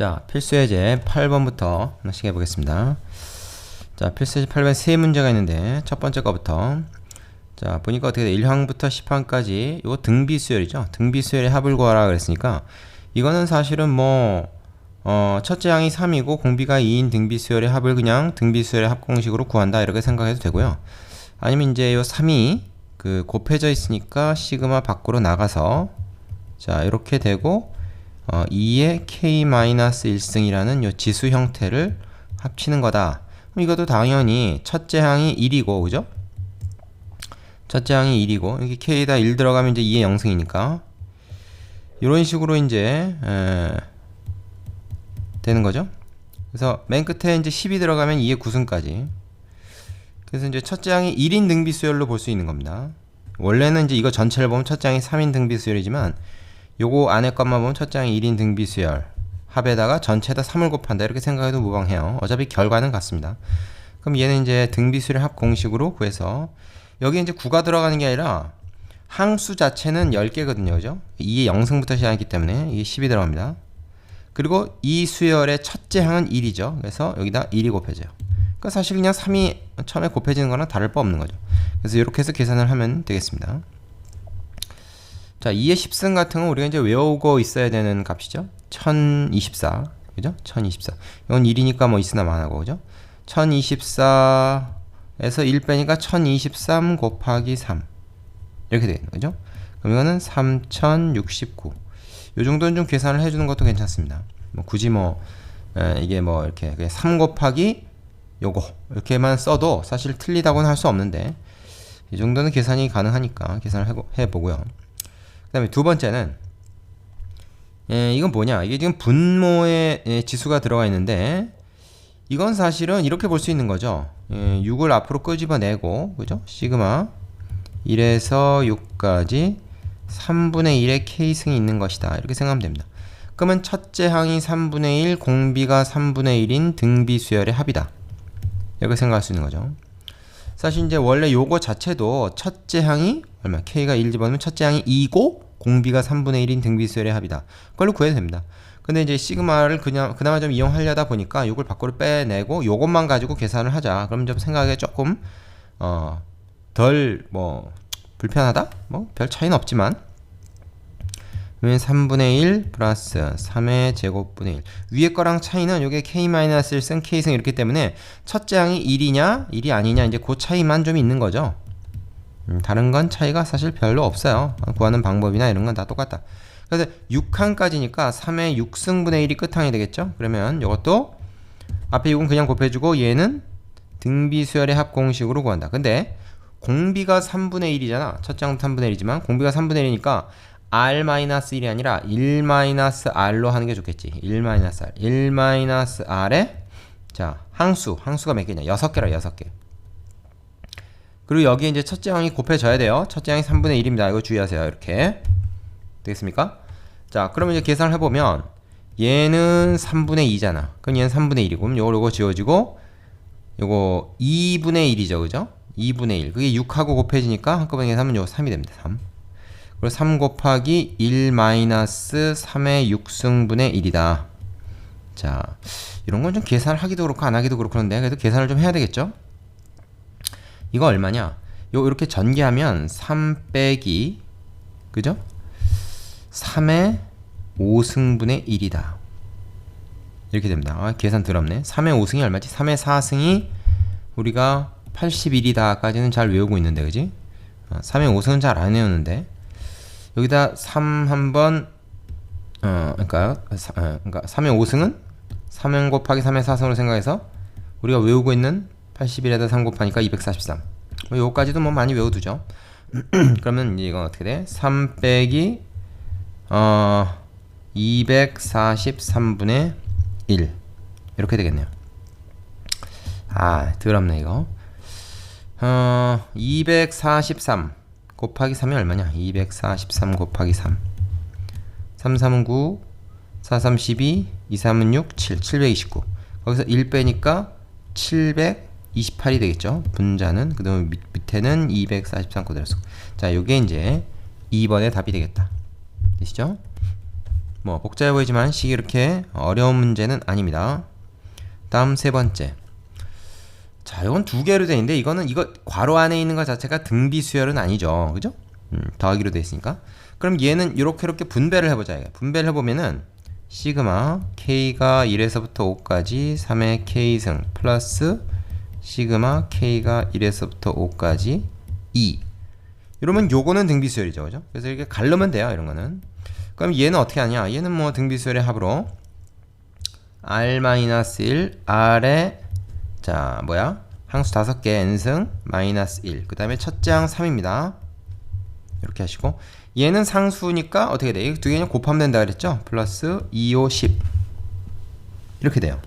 자, 필수예제 8번부터 하나씩 해보겠습니다. 자, 필수예제 8번에 세 문제가 있는데 첫 번째 거부터 자, 보니까 어떻게 돼? 1항부터 10항까지 이거 등비수열이죠. 등비수열의 합을 구하라 그랬으니까 이거는 사실은 뭐 첫째 항이 3이고 공비가 2인 등비수열의 합을 그냥 등비수열의 합 공식으로 구한다 이렇게 생각해도 되고요. 아니면 이제 요 3이 그 곱해져 있으니까 시그마 밖으로 나가서 자, 이렇게 되고 2의 k-1승이라는 요 지수 형태를 합치는 거다. 그럼 이것도 당연히 첫째 항이 1이고, 그죠? 첫째 항이 1이고, 여기 k에다 1 들어가면 이제 2의 0승이니까. 이런 식으로 이제, 되는 거죠. 그래서 맨 끝에 이제 10이 들어가면 2의 9승까지. 그래서 이제 첫째 항이 1인 등비수열로 볼 수 있는 겁니다. 원래는 이제 이거 전체를 보면 첫째 항이 3인 등비수열이지만, 요거 안에 것만 보면 첫째 항이 1인 등비수열 합에다가 전체에다 3을 곱한다 이렇게 생각해도 무방해요. 어차피 결과는 같습니다. 그럼 얘는 이제 등비수열 합 공식으로 구해서 여기 이제 9가 들어가는 게 아니라 항수 자체는 10개거든요. 그죠? 2의 0승부터 시작했기 때문에 이게 10이 들어갑니다. 그리고 이 수열의 첫째 항은 1이죠. 그래서 여기다 1이 곱해져요. 그러니까 사실 그냥 3이 처음에 곱해지는 거랑 다를 바 없는 거죠. 그래서 이렇게 해서 계산을 하면 되겠습니다. 자, 2의 10승 같은 건 우리가 이제 외우고 있어야 되는 값이죠. 1024. 그죠? 1024. 이건 1이니까 뭐 있으나 마나고, 그죠? 1024에서 1 빼니까 1023 곱하기 3. 이렇게 되겠는 거죠? 그럼 이거는 3069. 요 정도는 좀 계산을 해주는 것도 괜찮습니다. 뭐 굳이 이게 이렇게 3 곱하기 요거. 이렇게만 써도 사실 틀리다고는 할 수 없는데, 이 정도는 계산이 가능하니까 계산을 해보고요. 그 다음에 두 번째는 이건 뭐냐, 이게 지금 분모의 지수가 들어가 있는데 이건 사실은 이렇게 볼 수 있는 거죠. 6을 앞으로 끄집어내고, 그죠? 시그마 1에서 6까지 3분의 1의 k승이 있는 것이다 이렇게 생각하면 됩니다. 그러면 첫째 항이 3분의 1, 공비가 3분의 1인 등비수열의 합이다 이렇게 생각할 수 있는 거죠. 사실 이제 원래 요거 자체도 첫째 항이 얼마? k가 1 집어넣으면 첫째 항이 2고 공비가 3분의 1인 등비수열의 합이다. 그걸로 구해도 됩니다. 근데 이제 시그마를 그나마 좀 이용하려다 보니까 요걸 밖으로 빼내고 요것만 가지고 계산을 하자. 그럼 좀 생각에 조금 덜 불편하다? 별 차이는 없지만 3분의 1 플러스 3의 제곱분의 1 위에 거랑 차이는 요게 k-1승 k승 이렇기 때문에 첫째 항이 1이냐 1이 아니냐 이제 그 차이만 좀 있는 거죠. 다른 건 차이가 사실 별로 없어요. 구하는 방법이나 이런 건 다 똑같다. 그래서 6항까지니까 3의 6승분의 1이 끝항이 되겠죠. 그러면 이것도 앞에 6은 그냥 곱해주고 얘는 등비수열의 합 공식으로 구한다. 근데 공비가 3분의 1이잖아. 첫째 항도 3분의 1이지만 공비가 3분의 1이니까 r-1이 아니라 1-r로 하는 게 좋겠지. 1-r. 1-r에 자, 항수가 몇 개냐? 6개라 6개. 그리고 여기에 이제 첫째 항이 곱해져야 돼요. 첫째 항이 3분의 1입니다. 이거 주의하세요. 이렇게. 되겠습니까? 자, 그러면 이제 계산을 해보면 얘는 3분의 2잖아. 그럼 얘는 3분의 1이고 그럼 요거 지워지고 요거 2분의 1이죠. 그죠? 2분의 1. 그게 6하고 곱해지니까 한꺼번에 계산하면 요거 3이 됩니다. 3. 그리고 3 곱하기 1-3의 6승분의 1이다. 자, 이런 건 좀 계산을 하기도 그렇고 안 하기도 그렇고 그런데 그래도 계산을 좀 해야 되겠죠? 이거 얼마냐? 이렇게 전개하면 3 빼기 그죠? 3의 5승분의 1이다. 이렇게 됩니다. 계산 더럽네. 3의 5승이 얼마지? 3의 4승이 우리가 81이다 까지는 잘 외우고 있는데 그지? 3의 5승은 잘 안 외우는데 여기다 3 한번 그러니까 3의 5승은 3행 곱하기 3의 4승으로 생각해서 우리가 외우고 있는 81에다 3 곱하니까 243. 요거까지도 많이 외워두죠. 그러면 이건 어떻게 돼? 3 빼기 243분의 1 이렇게 되겠네요. 더럽네 이거. 243 곱하기 3이 얼마냐? 243 곱하기 3. 3, 3은 9, 4, 3, 12, 2, 3은 6, 7, 729. 거기서 1 빼니까 728이 되겠죠. 분자는. 그 다음에 밑에는 243 그대로 쓰고. 자, 요게 이제 2번의 답이 되겠다. 되시죠? 뭐 복잡해 보이지만 식이 이렇게 어려운 문제는 아닙니다. 다음 세 번째. 자, 이건 두 개로 되어 있는데 이거 괄호 안에 있는 것 자체가 등비수열은 아니죠. 그죠? 더하기로 되어 있으니까. 그럼 얘는 이렇게 분배를 해보자. 분배를 해보면은 시그마 k가 1에서부터 5까지 3의 k승 플러스 시그마 k가 1에서부터 5까지 2. 이러면 요거는 등비수열이죠. 그죠? 그래서 이렇게 가르면 돼요. 이런 거는. 그럼 얘는 어떻게 하냐? 얘는 뭐 등비수열의 합으로 r-1 r에 자 뭐야? 항수 5개 n승 마이너스 1. 그 다음에 첫째 항 3입니다. 이렇게 하시고 얘는 상수니까 어떻게 돼? 이 두 개는 곱하면 된다 그랬죠? 플러스 2, 5, 10 이렇게 돼요.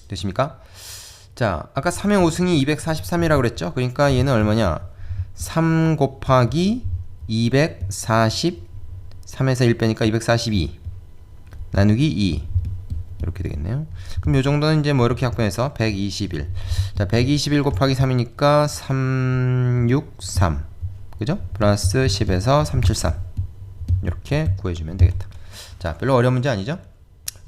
되십니까? 자, 아까 3의 5승이 243이라고 그랬죠? 그러니까 얘는 얼마냐? 3 곱하기 240 3에서 1 빼니까 242 나누기 2 이렇게 되겠네요. 그럼 요 정도는 이제 뭐 이렇게 약분해서 121. 자, 121 곱하기 3이니까 363. 그죠? 플러스 10에서 373. 이렇게 구해주면 되겠다. 자, 별로 어려운 문제 아니죠?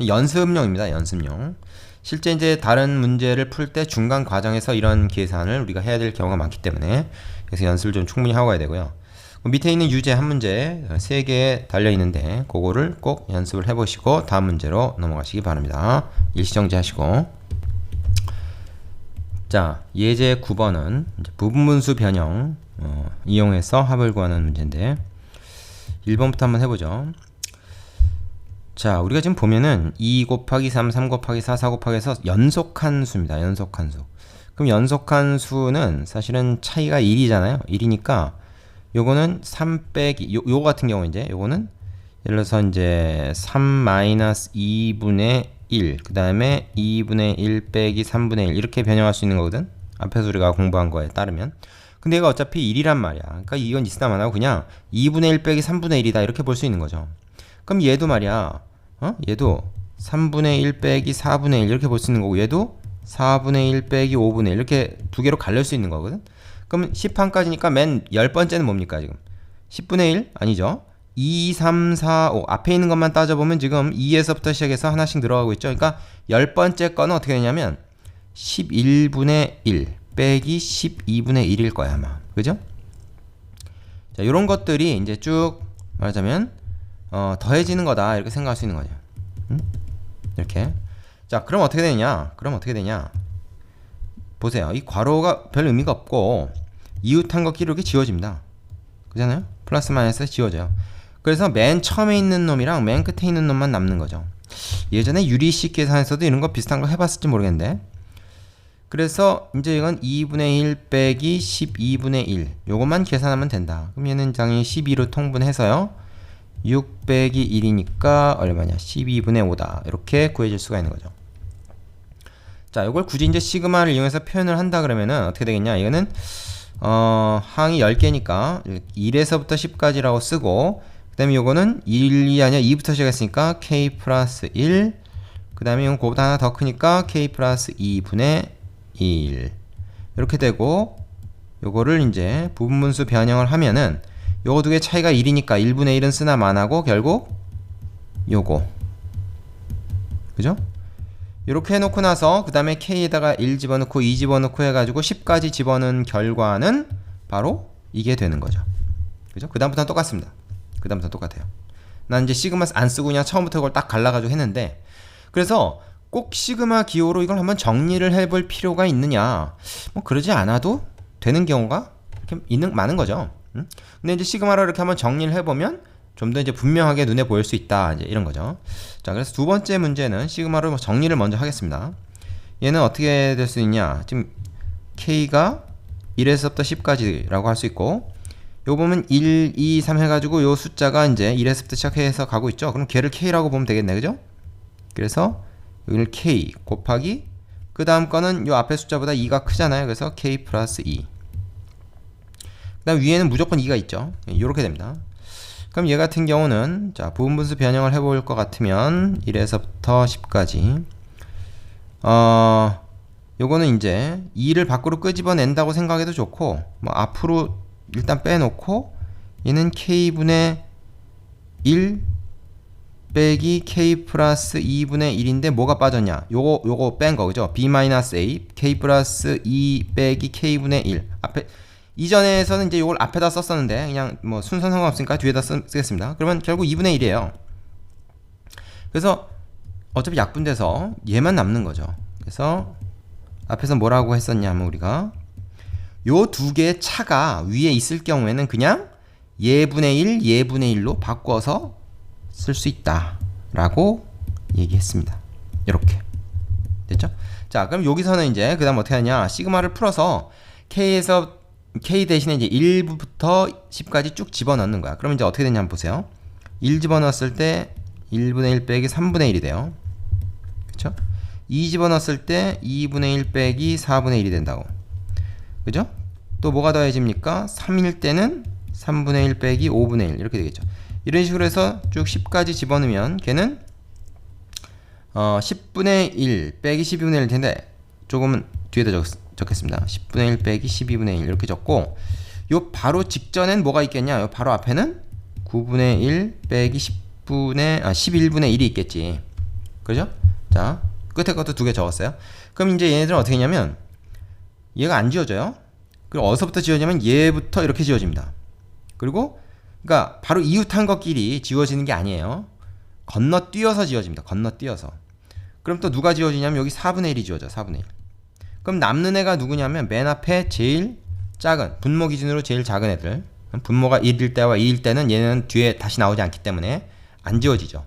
연습용입니다. 연습용. 실제 이제 다른 문제를 풀 때 중간 과정에서 이런 계산을 우리가 해야 될 경우가 많기 때문에 그래서 연습을 좀 충분히 하고 가야 되고요. 밑에 있는 유제 한 문제 3개 달려 있는데 그거를 꼭 연습을 해보시고 다음 문제로 넘어가시기 바랍니다. 일시정지 하시고. 자, 예제 9번은 부분분수 변형 이용해서 합을 구하는 문제인데 1번부터 한번 해보죠. 자, 우리가 지금 보면은 2 곱하기 3, 3 곱하기 4, 4 곱하기 해서 연속한수입니다. 연속한수. 그럼 연속한수는 사실은 차이가 1이잖아요. 1이니까 요거는 3 빼기 요 같은 경우 이제 요거는 예를 들어서 이제 3 마이너스 2분의 1 그 다음에 2분의 1 빼기 3분의 1 이렇게 변형할 수 있는 거거든. 앞에서 우리가 공부한 거에 따르면. 근데 얘가 어차피 1이란 말이야. 그러니까 이건 있으나 마나고 그냥 2분의 1 빼기 3분의 1이다 이렇게 볼 수 있는 거죠. 그럼 얘도 말이야 얘도 3분의 1 빼기 4분의 1 이렇게 볼 수 있는 거고 얘도 4분의 1 빼기 5분의 1 이렇게 두 개로 갈릴 수 있는 거거든. 그럼 10항까지니까 맨 10번째는 뭡니까 지금? 10분의 1? 아니죠. 2, 3, 4, 5 앞에 있는 것만 따져보면 지금 2에서부터 시작해서 하나씩 늘어가고 있죠. 그러니까 10번째 거는 어떻게 되냐면 11분의 1 빼기 12분의 1일 거야 아마. 그죠? 자, 요런 것들이 이제 쭉 말하자면 더해지는 거다 이렇게 생각할 수 있는 거죠. 이렇게. 자, 그럼 어떻게 되냐? 보세요. 이 괄호가 별 의미가 없고 이웃한 것끼리 이렇게 지워집니다. 그잖아요? 플러스 마이너스 지워져요. 그래서 맨 처음에 있는 놈이랑 맨 끝에 있는 놈만 남는 거죠. 예전에 유리식 계산에서도 이런 거 비슷한 거 해봤을지 모르겠는데 그래서 이제 이건 2분의 1 빼기 12분의 1 요것만 계산하면 된다. 그럼 얘는 당연히 12로 통분해서요 6 빼기 1이니까 얼마냐 12분의 5다 이렇게 구해질 수가 있는 거죠. 자, 이걸 굳이 이제 시그마를 이용해서 표현을 한다 그러면은 어떻게 되겠냐? 이거는 항이 10개니까 1에서부터 10까지라고 쓰고 그 다음에 요거는 1이 아니라 2부터 시작했으니까 k 플러스 1 그 다음에 이건 그거보다 하나 더 크니까 k 플러스 2분의 1 이렇게 되고 요거를 이제 부분분수 변형을 하면은 요거 두 개 차이가 1이니까 1분의 1은 쓰나 마나고 결국 요거 그죠? 이렇게 해놓고 나서 그 다음에 k에다가 1 집어넣고 2 집어넣고 해가지고 10까지 집어넣은 결과는 바로 이게 되는 거죠. 그죠? 그 다음부터는 똑같습니다. 그 다음부터는 똑같아요. 난 이제 시그마 안 쓰고 그냥 처음부터 이걸 딱 갈라가지고 했는데 그래서 꼭 시그마 기호로 이걸 한번 정리를 해볼 필요가 있느냐 뭐 그러지 않아도 되는 경우가 이렇게 많은 거죠. 근데 이제 시그마로 이렇게 한번 정리를 해보면 좀 더 이제 분명하게 눈에 보일 수 있다 이제 이런 거죠. 자, 그래서 두 번째 문제는 시그마로 정리를 먼저 하겠습니다. 얘는 어떻게 될 수 있냐? 지금 k가 1에서부터 10까지라고 할 수 있고 요 보면 1, 2, 3 해가지고 요 숫자가 이제 1에서부터 시작해서 가고 있죠. 그럼 걔를 k라고 보면 되겠네, 그죠? 그래서 여기를 k 곱하기 그 다음 거는 요 앞에 숫자보다 2가 크잖아요. 그래서 k 플러스 2. 그 다음 위에는 무조건 2가 있죠. 이렇게 됩니다. 그럼 얘 같은 경우는 자 부분분수 변형을 해볼 것 같으면 1에서부터 10까지 요거는 이제 2를 밖으로 끄집어낸다고 생각해도 좋고 뭐 앞으로 일단 빼놓고 얘는 k분의 1 빼기 k 플러스 2분의 1인데 뭐가 빠졌냐? 요거 뺀 거 그죠? b-a k 플러스 2 빼기 k분의 1 앞에 이전에서는 이제 요걸 앞에다 썼었는데 그냥 뭐 순서 상관없으니까 뒤에다 쓰겠습니다. 그러면 결국 2분의 1이에요. 그래서 어차피 약분돼서 얘만 남는 거죠. 그래서 앞에서 뭐라고 했었냐면 우리가 요 두 개의 차가 위에 있을 경우에는 그냥 예분의 1, 예분의 1로 바꿔서 쓸 수 있다 라고 얘기했습니다. 이렇게 됐죠? 자, 그럼 여기서는 이제 그 다음 어떻게 하냐, 시그마를 풀어서 K에서 K 대신에 이제 1부터 10까지 쭉 집어넣는 거야. 그럼 이제 어떻게 되냐 한번 보세요. 1 집어넣었을 때 1분의 1 빼기 3분의 1이 돼요. 그쵸? 2 집어넣었을 때 2분의 1 빼기 4분의 1이 된다고. 그죠? 또 뭐가 더해집니까? 3일 때는 3분의 1 빼기 5분의 1 이렇게 되겠죠. 이런 식으로 해서 쭉 10까지 집어넣으면 걔는 10분의 1 빼기 12분의 1일 텐데 조금은 뒤에다 적겠습니다. 10분의 1 빼기 12분의 1 이렇게 적고, 요 바로 직전엔 뭐가 있겠냐? 요 바로 앞에는 9분의 1 빼기 11분의 1이 있겠지. 그죠? 자, 끝에 것도 두 개 적었어요. 그럼 이제 얘네들은 어떻게 했냐면 얘가 안 지워져요. 그리고 어디서부터 지워지냐면 얘부터 이렇게 지워집니다. 그리고 그러니까 바로 이웃한 것끼리 지워지는 게 아니에요. 건너뛰어서 지워집니다. 건너뛰어서. 그럼 또 누가 지워지냐면 여기 4분의 1이 지워져. 4분의 1. 그럼 남는 애가 누구냐면 맨 앞에 제일 작은, 분모 기준으로 제일 작은 애들. 분모가 1일 때와 2일 때는 얘는 뒤에 다시 나오지 않기 때문에 안 지워지죠.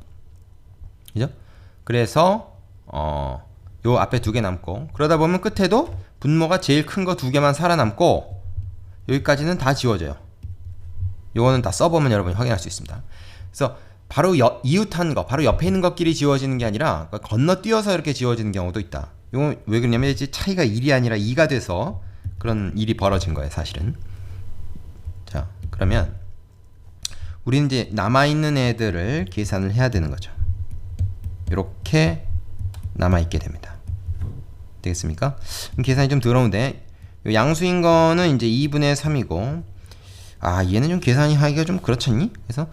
그죠? 그래서 요 앞에 두 개 남고, 그러다 보면 끝에도 분모가 제일 큰 거 두 개만 살아남고 여기까지는 다 지워져요. 요거는 다 써보면 여러분이 확인할 수 있습니다. 그래서 바로 이웃한 거, 바로 옆에 있는 것끼리 지워지는 게 아니라 건너뛰어서 이렇게 지워지는 경우도 있다. 이거 왜 그러냐면 이제 차이가 1이 아니라 2가 돼서 그런 일이 벌어진 거예요, 사실은. 자, 그러면 우리는 이제 남아있는 애들을 계산을 해야 되는 거죠. 이렇게 남아있게 됩니다. 되겠습니까? 계산이 좀 더러운데, 양수인 거는 이제 2분의 3이고, 얘는 좀 계산이 하기가 좀 그렇잖니? 그래서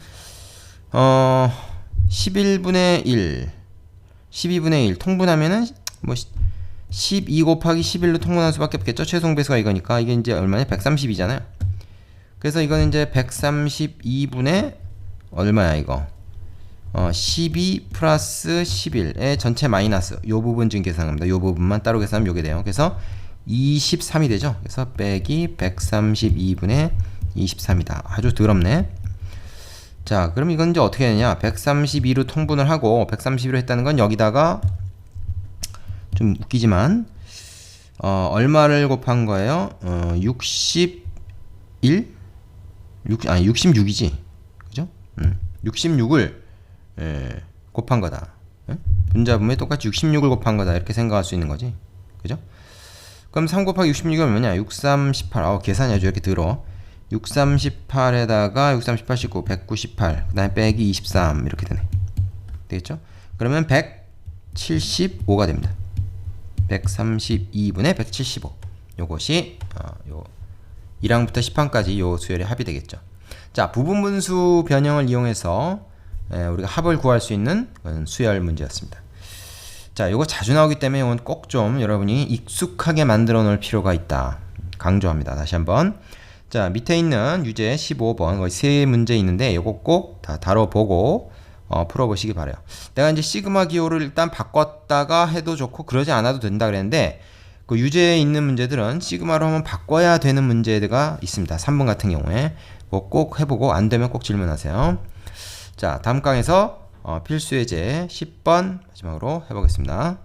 11분의 1, 12분의 1 통분하면은 뭐 12 곱하기 11로 통분할 수밖에 없겠죠. 최종 배수가 이거니까. 이게 이제 얼마냐? 130이잖아요. 그래서 이거는 이제 132분의 얼마야 이거? 12 플러스 11의 전체 마이너스 요 부분 지금 계산합니다. 요 부분만 따로 계산하면 요게 돼요. 그래서 23이 되죠. 그래서 빼기 132분의 23이다. 아주 더럽네. 자, 그럼 이건 이제 어떻게 되냐? 132로 통분을 하고 132로 했다는 건 여기다가 좀 웃기지만 얼마를 곱한 거예요? 61? 66이지. 그죠? 66을 곱한 거다. 분자분모에 똑같이 66을 곱한 거다. 이렇게 생각할 수 있는 거지. 그죠? 그럼 3 곱하기 66이 뭐냐? 6, 3, 18. 계산이 아주 이렇게 들어. 6, 3, 18에다가 6, 3, 18, 19, 198. 그 다음에 빼기 23. 이렇게 되네. 되겠죠? 그러면 175가 됩니다. 132분의 175. 요것이 요 1항부터 10항까지 요 수열의 합이 되겠죠. 자, 부분분수 변형을 이용해서 우리가 합을 구할 수 있는 수열 문제였습니다. 자, 요거 자주 나오기 때문에 이건 꼭 좀 여러분이 익숙하게 만들어 놓을 필요가 있다. 강조합니다. 다시 한번. 자, 밑에 있는 유제 15번 거의 세 문제 있는데 요거 꼭 다 다뤄보고 풀어보시기 바래요. 내가 이제 시그마 기호를 일단 바꿨다가 해도 좋고 그러지 않아도 된다 그랬는데, 그 유제에 있는 문제들은 시그마로 한번 바꿔야 되는 문제가 있습니다. 3번 같은 경우에 그거 꼭 해보고 안 되면 꼭 질문하세요. 자, 다음 강에서 필수 예제 10번 마지막으로 해보겠습니다.